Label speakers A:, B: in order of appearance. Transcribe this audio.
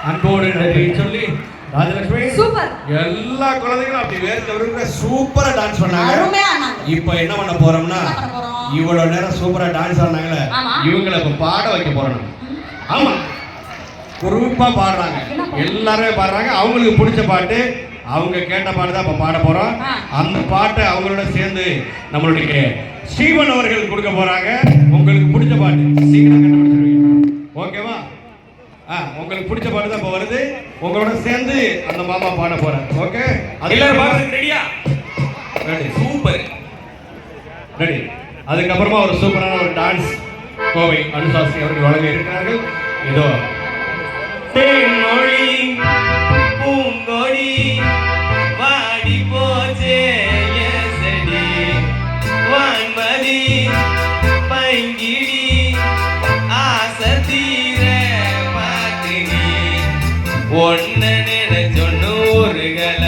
A: அன்போடு நன்றி சொல்லி ராஜலட்சுமி சூப்பர். எல்லா குழந்தைகளும் அப்படி வேர்க்க சூப்பரா டான்ஸ் பண்ணாங்க. இப்ப என்ன பண்ண போறோம்னா இவ்வளவு நேரம் சூப்பரா டான்ஸ் ஆனாங்களே இவங்களை இப்ப பாட வைக்க போறோம். ஆமா, குரூப்பா பாடுறாங்க, எல்லாருமே பாடுறாங்க. அவங்களுக்கு பிடிச்ச பாட்டு, அவங்க கேட்ட பாட்டு தான் இப்ப பாட போறோம். அந்த பாட்டை அவங்களோட சேர்ந்து நம்மளுடைய ஸ்ரீவன் அவர்கள் கொடுக்க போறாங்க. உங்களுக்கு பிடிச்ச பாட்டு சீக்கிரம் கண்டுபிடிச்சிருவீங்க. ஓகேவா? உங்களுக்கு பிடிச்ச பாட்டு தான் இப்ப வருது. உங்களோட சேர்ந்து அந்த மாமா பாட போறாங்க. ஓகே, எல்லாரும் பாடுறதுக்கு ரெடியா? Ready, super, ready. அதுக்கப்புறமா ஒரு சூப்பரான ஒரு டான்ஸ் கோவை அனுசாசி அவர்கள் வழங்க இருக்கிறார்கள். இதோ
B: தேன்மொழி பூங்கொடி வாடி போச்சே செடி வான்மதி பைங்கிடி ஆசத்தீர பாத்துடி ஒன்ன நினைச்சொன்னு ஊருகள